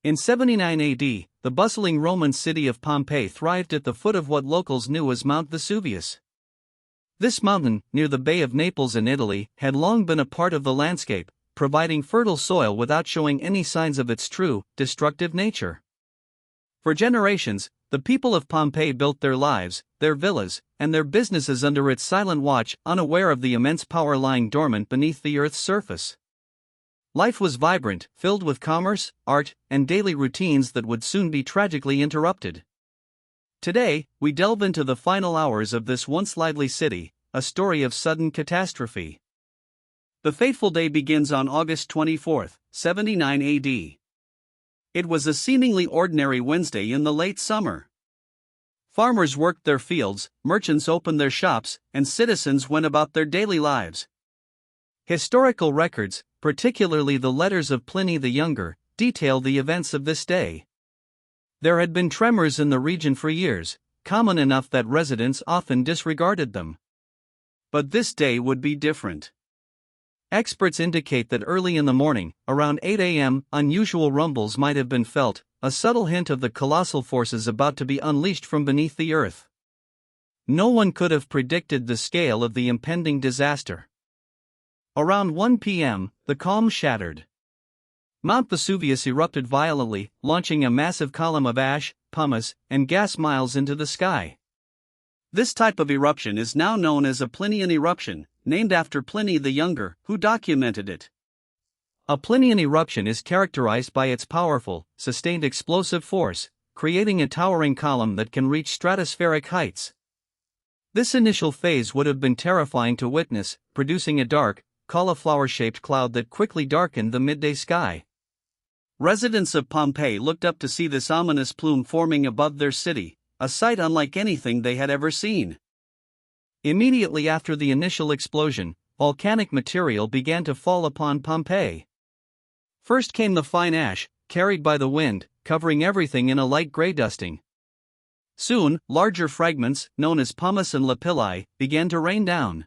In 79 AD, the bustling Roman city of Pompeii thrived at the foot of what locals knew as Mount Vesuvius. This mountain, near the Bay of Naples in Italy, had long been a part of the landscape, providing fertile soil without showing any signs of its true, destructive nature. For generations, the people of Pompeii built their lives, their villas, and their businesses under its silent watch, unaware of the immense power lying dormant beneath the Earth's surface. Life was vibrant, filled with commerce, art, and daily routines that would soon be tragically interrupted. Today, we delve into the final hours of this once lively city, a story of sudden catastrophe. The fateful day begins on August 24, 79 AD. It was a seemingly ordinary Wednesday in the late summer. Farmers worked their fields, merchants opened their shops, and citizens went about their daily lives. Historical records, particularly the letters of Pliny the Younger, detail the events of this day. There had been tremors in the region for years, common enough that residents often disregarded them. But this day would be different. Experts indicate that early in the morning, around 8 a.m., unusual rumbles might have been felt, a subtle hint of the colossal forces about to be unleashed from beneath the earth. No one could have predicted the scale of the impending disaster. Around 1 p.m., the calm shattered. Mount Vesuvius erupted violently, launching a massive column of ash, pumice, and gas miles into the sky. This type of eruption is now known as a Plinian eruption, named after Pliny the Younger, who documented it. A Plinian eruption is characterized by its powerful, sustained explosive force, creating a towering column that can reach stratospheric heights. This initial phase would have been terrifying to witness, producing a dark, cauliflower-shaped cloud that quickly darkened the midday sky. Residents of Pompeii looked up to see this ominous plume forming above their city, a sight unlike anything they had ever seen. Immediately after the initial explosion, volcanic material began to fall upon Pompeii. First came the fine ash, carried by the wind, covering everything in a light gray dusting. Soon, larger fragments, known as pumice and lapilli, began to rain down.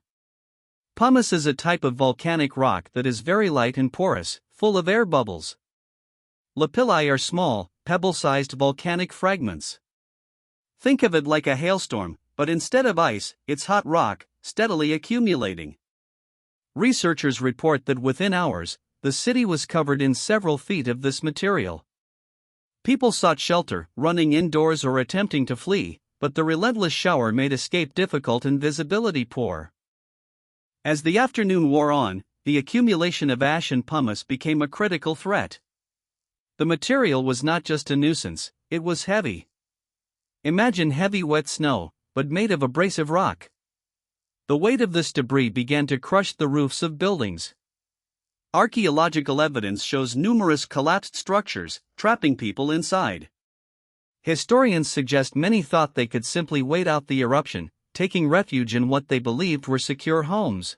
Pumice is a type of volcanic rock that is very light and porous, full of air bubbles. Lapilli are small, pebble-sized volcanic fragments. Think of it like a hailstorm, but instead of ice, it's hot rock, steadily accumulating. Researchers report that within hours, the city was covered in several feet of this material. People sought shelter, running indoors or attempting to flee, but the relentless shower made escape difficult and visibility poor. As the afternoon wore on, the accumulation of ash and pumice became a critical threat. The material was not just a nuisance, it was heavy. Imagine heavy wet snow, but made of abrasive rock. The weight of this debris began to crush the roofs of buildings. Archaeological evidence shows numerous collapsed structures, trapping people inside. Historians suggest many thought they could simply wait out the eruption, taking refuge in what they believed were secure homes.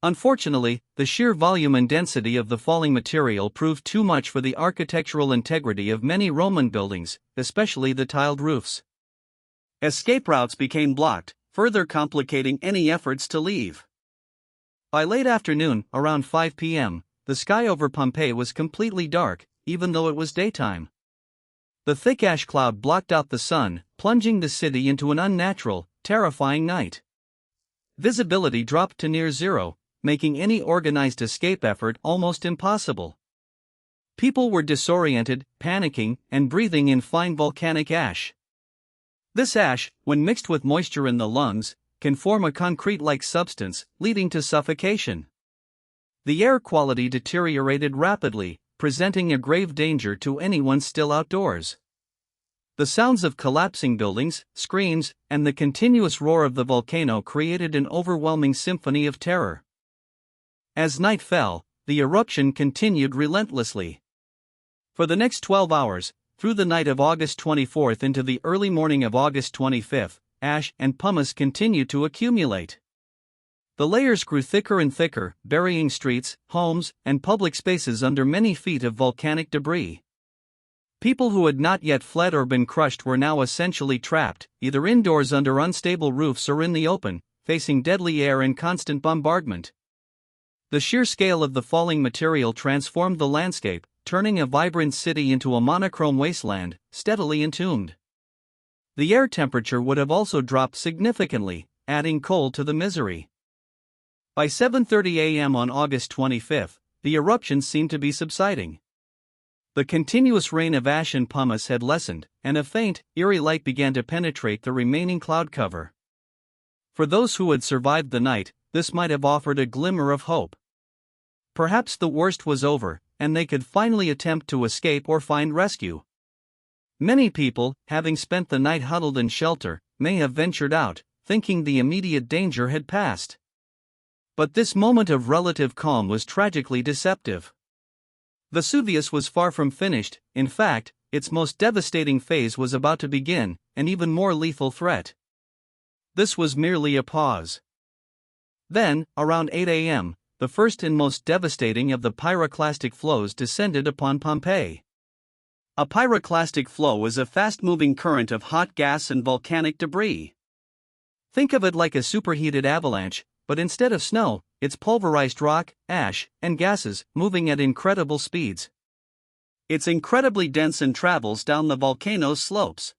Unfortunately, the sheer volume and density of the falling material proved too much for the architectural integrity of many Roman buildings, especially the tiled roofs. Escape routes became blocked, further complicating any efforts to leave. By late afternoon, around 5 p.m., the sky over Pompeii was completely dark, even though it was daytime. The thick ash cloud blocked out the sun, plunging the city into an unnatural, terrifying night. Visibility dropped to near zero, making any organized escape effort almost impossible. People were disoriented, panicking, and breathing in fine volcanic ash. This ash, when mixed with moisture in the lungs, can form a concrete-like substance, leading to suffocation. The air quality deteriorated rapidly, presenting a grave danger to anyone still outdoors. The sounds of collapsing buildings, screams, and the continuous roar of the volcano created an overwhelming symphony of terror. As night fell, the eruption continued relentlessly. For the next 12 hours, through the night of August 24 into the early morning of August 25, ash and pumice continued to accumulate. The layers grew thicker and thicker, burying streets, homes, and public spaces under many feet of volcanic debris. People who had not yet fled or been crushed were now essentially trapped, either indoors under unstable roofs or in the open, facing deadly air and constant bombardment. The sheer scale of the falling material transformed the landscape, turning a vibrant city into a monochrome wasteland, steadily entombed. The air temperature would have also dropped significantly, adding cold to the misery. By 7:30 a.m. on August 25, the eruption seemed to be subsiding. The continuous rain of ash and pumice had lessened, and a faint, eerie light began to penetrate the remaining cloud cover. For those who had survived the night, this might have offered a glimmer of hope. Perhaps the worst was over, and they could finally attempt to escape or find rescue. Many people, having spent the night huddled in shelter, may have ventured out, thinking the immediate danger had passed. But this moment of relative calm was tragically deceptive. Vesuvius was far from finished. In fact, its most devastating phase was about to begin, an even more lethal threat. This was merely a pause. Then, around 8 a.m., the first and most devastating of the pyroclastic flows descended upon Pompeii. A pyroclastic flow is a fast-moving current of hot gas and volcanic debris. Think of it like a superheated avalanche, but instead of snow, it's pulverized rock, ash, and gases, moving at incredible speeds. It's incredibly dense and travels down the volcano's slopes.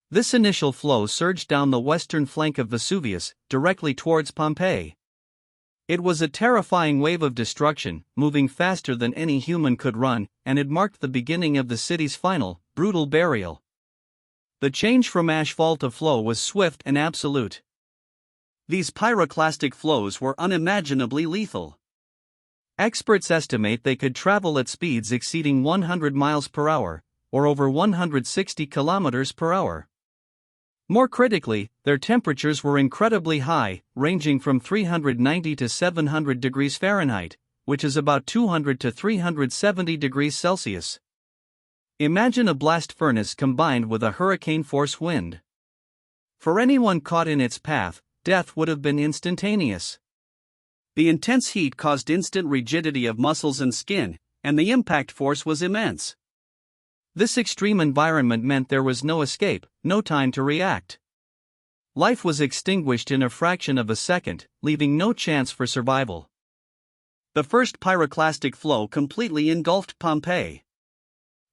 This initial flow surged down the western flank of Vesuvius, directly towards Pompeii. It was a terrifying wave of destruction, moving faster than any human could run, and it marked the beginning of the city's final, brutal burial. The change from ashfall to flow was swift and absolute. These pyroclastic flows were unimaginably lethal. Experts estimate they could travel at speeds exceeding 100 miles per hour, or over 160 kilometers per hour. More critically, their temperatures were incredibly high, ranging from 390 to 700 degrees Fahrenheit, which is about 200 to 370 degrees Celsius. Imagine a blast furnace combined with a hurricane-force wind. For anyone caught in its path, death would have been instantaneous. The intense heat caused instant rigidity of muscles and skin, and the impact force was immense. This extreme environment meant there was no escape, no time to react. Life was extinguished in a fraction of a second, leaving no chance for survival. The first pyroclastic flow completely engulfed Pompeii.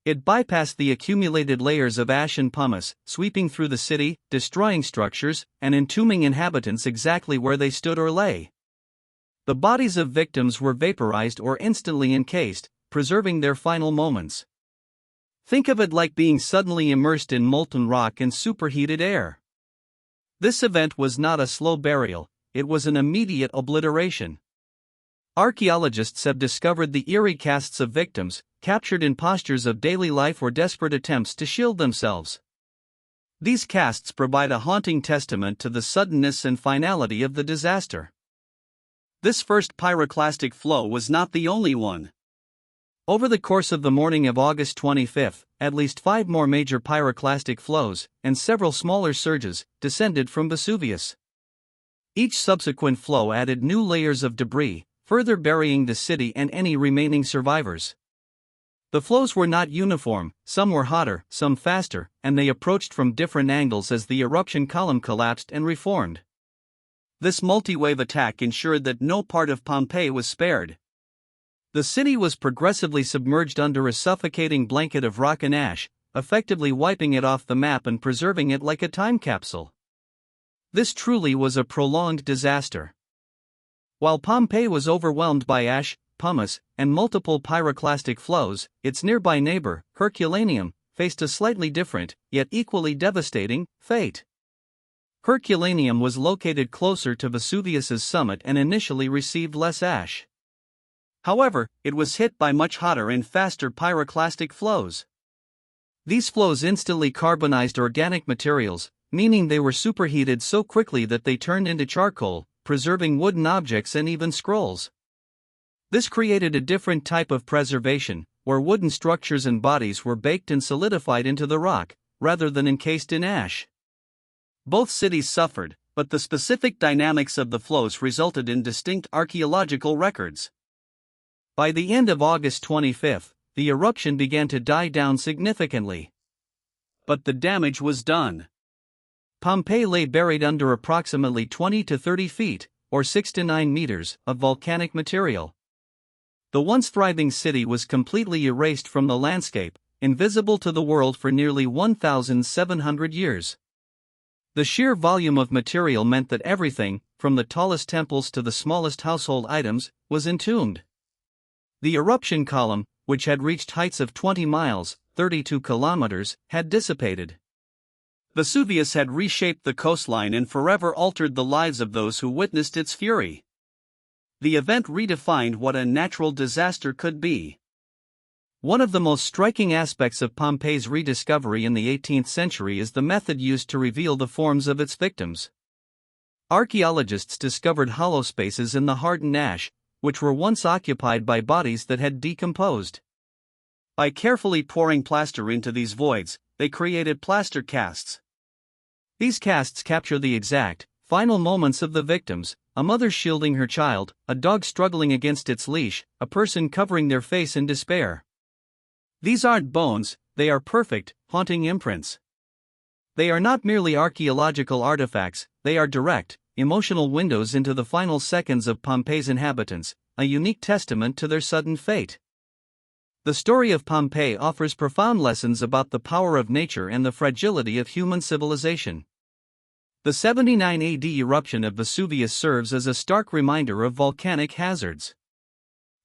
It bypassed the accumulated layers of ash and pumice, sweeping through the city, destroying structures, and entombing inhabitants exactly where they stood or lay. The bodies of victims were vaporized or instantly encased, preserving their final moments. Think of it like being suddenly immersed in molten rock and superheated air. This event was not a slow burial, it was an immediate obliteration. Archaeologists have discovered the eerie casts of victims, captured in postures of daily life or desperate attempts to shield themselves. These casts provide a haunting testament to the suddenness and finality of the disaster. This first pyroclastic flow was not the only one. Over the course of the morning of August 25, at least 5 more major pyroclastic flows, and several smaller surges, descended from Vesuvius. Each subsequent flow added new layers of debris, further burying the city and any remaining survivors. The flows were not uniform, some were hotter, some faster, and they approached from different angles as the eruption column collapsed and reformed. This multi-wave attack ensured that no part of Pompeii was spared. The city was progressively submerged under a suffocating blanket of rock and ash, effectively wiping it off the map and preserving it like a time capsule. This truly was a prolonged disaster. While Pompeii was overwhelmed by ash, pumice, and multiple pyroclastic flows, its nearby neighbor, Herculaneum, faced a slightly different, yet equally devastating, fate. Herculaneum was located closer to Vesuvius's summit and initially received less ash. However, it was hit by much hotter and faster pyroclastic flows. These flows instantly carbonized organic materials, meaning they were superheated so quickly that they turned into charcoal, preserving wooden objects and even scrolls. This created a different type of preservation, where wooden structures and bodies were baked and solidified into the rock, rather than encased in ash. Both cities suffered, but the specific dynamics of the flows resulted in distinct archaeological records. By the end of August 25, the eruption began to die down significantly. But the damage was done. Pompeii lay buried under approximately 20 to 30 feet, or 6 to 9 meters, of volcanic material. the once thriving city was completely erased from the landscape, invisible to the world for nearly 1,700 years. The sheer volume of material meant that everything, from the tallest temples to the smallest household items, was entombed. The eruption column, which had reached heights of 20 miles, 32 kilometers, had dissipated. Vesuvius had reshaped the coastline and forever altered the lives of those who witnessed its fury. The event redefined what a natural disaster could be. One of the most striking aspects of Pompeii's rediscovery in the 18th century is the method used to reveal the forms of its victims. Archaeologists discovered hollow spaces in the hardened ash, which were once occupied by bodies that had decomposed. By carefully pouring plaster into these voids, they created plaster casts. These casts capture the exact, final moments of the victims: a mother shielding her child, a dog struggling against its leash, a person covering their face in despair. These aren't bones, they are perfect, haunting imprints. They are not merely archaeological artifacts, they are direct, emotional windows into the final seconds of Pompeii's inhabitants, a unique testament to their sudden fate. The story of Pompeii offers profound lessons about the power of nature and the fragility of human civilization. The 79 AD eruption of Vesuvius serves as a stark reminder of volcanic hazards.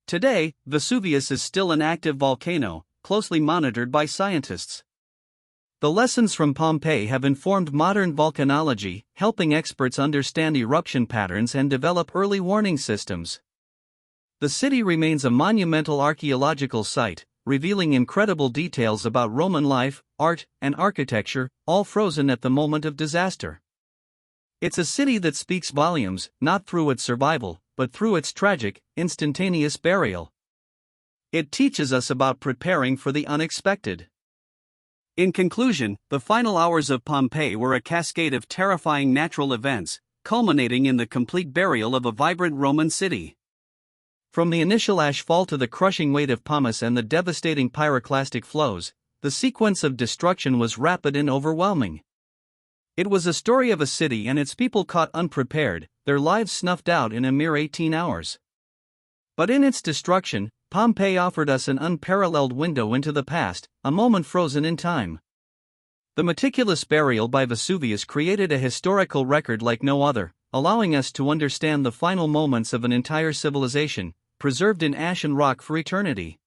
Today, Vesuvius is still an active volcano, closely monitored by scientists. The lessons from Pompeii have informed modern volcanology, helping experts understand eruption patterns and develop early warning systems. The city remains a monumental archaeological site, revealing incredible details about Roman life, art, and architecture, all frozen at the moment of disaster. It's a city that speaks volumes, not through its survival, but through its tragic, instantaneous burial. It teaches us about preparing for the unexpected. In conclusion, the final hours of Pompeii were a cascade of terrifying natural events, culminating in the complete burial of a vibrant Roman city. From the initial ash fall to the crushing weight of pumice and the devastating pyroclastic flows, the sequence of destruction was rapid and overwhelming. It was a story of a city and its people caught unprepared, their lives snuffed out in a mere 18 hours. But in its destruction, Pompeii offered us an unparalleled window into the past, a moment frozen in time. The meticulous burial by Vesuvius created a historical record like no other, allowing us to understand the final moments of an entire civilization, preserved in ash and rock for eternity.